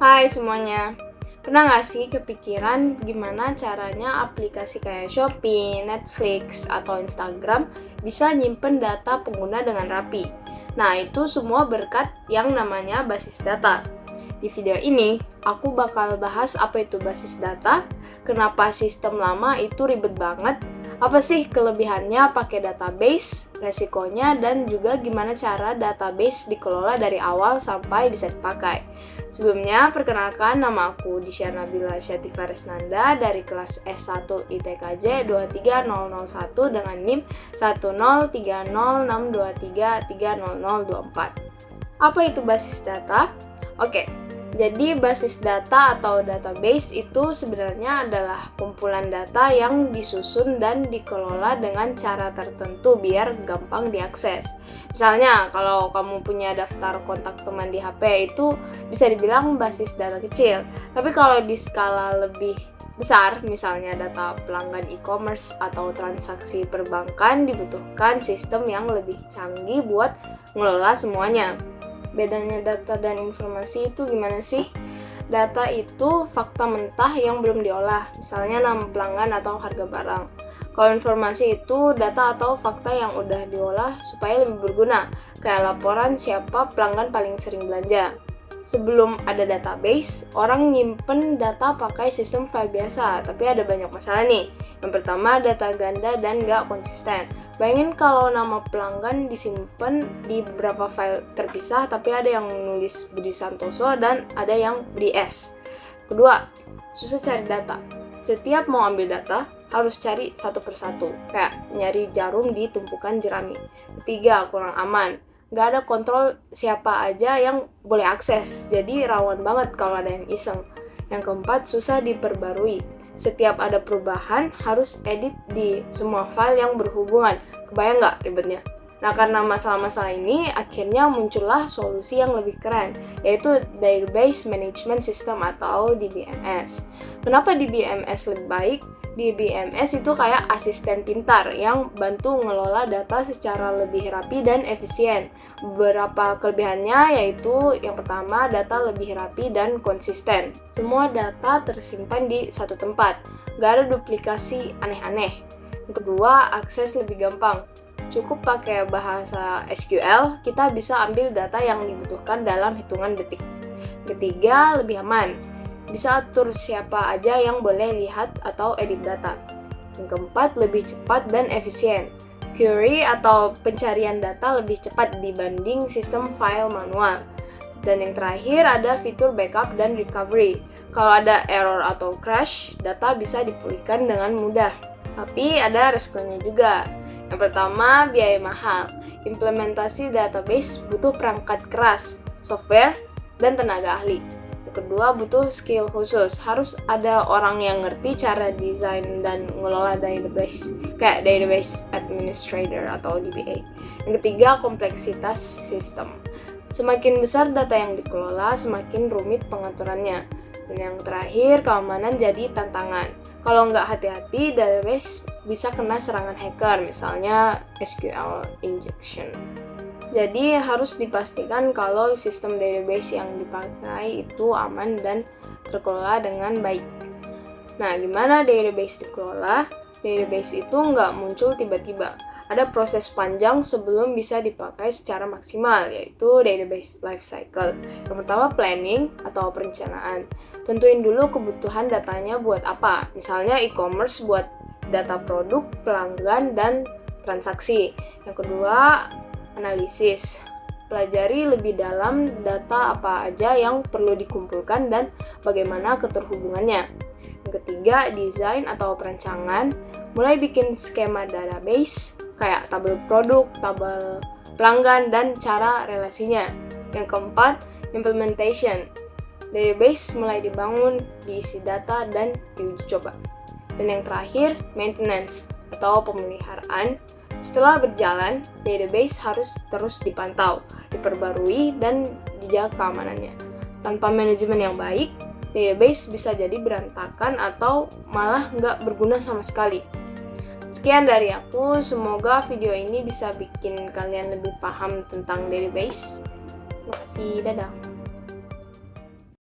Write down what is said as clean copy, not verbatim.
Hai semuanya, pernah nggak sih kepikiran gimana caranya aplikasi kayak Shopee, Netflix, atau Instagram bisa nyimpen data pengguna dengan rapi? Nah, itu semua berkat yang namanya basis data. Di video ini, aku bakal bahas apa itu basis data, kenapa sistem lama itu ribet banget, apa sih kelebihannya pakai database, resikonya, dan juga gimana cara database dikelola dari awal sampai bisa dipakai. Sebelumnya, perkenalkan nama aku Disha Nabila Syatifah Resnanda dari kelas S1 ITKJ 23001 dengan NIM 1030623300024. Apa itu basis data? Oke, jadi basis data atau database itu sebenarnya adalah kumpulan data yang disusun dan dikelola dengan cara tertentu biar gampang diakses. Misalnya, kalau kamu punya daftar kontak teman di HP itu bisa dibilang basis data kecil. Tapi kalau di skala lebih besar, misalnya data pelanggan e-commerce atau transaksi perbankan, dibutuhkan sistem yang lebih canggih buat ngelola semuanya. Bedanya data dan informasi itu gimana sih? Data itu fakta mentah yang belum diolah, misalnya nama pelanggan atau harga barang. Kalau informasi itu data atau fakta yang udah diolah supaya lebih berguna, kayak laporan siapa pelanggan paling sering belanja. Sebelum ada database, orang nyimpen data pakai sistem file biasa, tapi ada banyak masalah nih. Yang pertama, data ganda dan nggak konsisten. Bayangin kalau nama pelanggan disimpan di beberapa file terpisah, tapi ada yang nulis Budi Santoso dan ada yang Budi S. Kedua, susah cari data. Setiap mau ambil data, harus cari satu persatu, kayak nyari jarum di tumpukan jerami. Ketiga, kurang aman. Nggak ada kontrol siapa aja yang boleh akses, jadi rawan banget kalau ada yang iseng. Yang keempat, susah diperbarui. Setiap ada perubahan, harus edit di semua file yang berhubungan. Kebayang nggak ribetnya? Nah, karena masalah-masalah ini, akhirnya muncullah solusi yang lebih keren, yaitu Database Management System atau DBMS. Kenapa DBMS lebih baik? DBMS itu kayak asisten pintar yang bantu ngelola data secara lebih rapi dan efisien. Beberapa kelebihannya yaitu yang pertama, data lebih rapi dan konsisten. Semua data tersimpan di satu tempat, nggak ada duplikasi aneh-aneh. Yang kedua, akses lebih gampang. Cukup pakai bahasa SQL, kita bisa ambil data yang dibutuhkan dalam hitungan detik. Ketiga, lebih aman. Bisa atur siapa aja yang boleh lihat atau edit data. Yang keempat, lebih cepat dan efisien. Query atau pencarian data lebih cepat dibanding sistem file manual. Dan yang terakhir ada fitur backup dan recovery. Kalau ada error atau crash, data bisa dipulihkan dengan mudah. Tapi ada resikonya juga. Yang pertama, biaya mahal. Implementasi database butuh perangkat keras, software, dan tenaga ahli. Kedua, butuh skill khusus. Harus ada orang yang ngerti cara desain dan ngelola database, kayak database administrator atau DBA. Yang ketiga, kompleksitas sistem. Semakin besar data yang dikelola, semakin rumit pengaturannya. Dan yang terakhir, keamanan jadi tantangan. Kalau nggak hati-hati, database bisa kena serangan hacker, misalnya SQL injection. Jadi harus dipastikan kalau sistem database yang dipakai itu aman dan terkelola dengan baik. Nah, gimana database dikelola? Database itu nggak muncul tiba-tiba. Ada proses panjang sebelum bisa dipakai secara maksimal, yaitu database life cycle. Yang pertama, planning atau perencanaan. Tentuin dulu kebutuhan datanya buat apa. Misalnya e-commerce buat data produk, pelanggan, dan transaksi. Yang kedua, analisis. Pelajari lebih dalam data apa aja yang perlu dikumpulkan dan bagaimana keterhubungannya. Yang ketiga, desain atau perancangan. Mulai bikin skema database, kayak tabel produk, tabel pelanggan, dan cara relasinya. Yang keempat, implementation. Database mulai dibangun, diisi data, dan diuji coba. Dan yang terakhir, maintenance atau pemeliharaan. Setelah berjalan, database harus terus dipantau, diperbarui, dan dijaga keamanannya. Tanpa manajemen yang baik, database bisa jadi berantakan atau malah nggak berguna sama sekali. Sekian dari aku, semoga video ini bisa bikin kalian lebih paham tentang database. Terima kasih, dadah.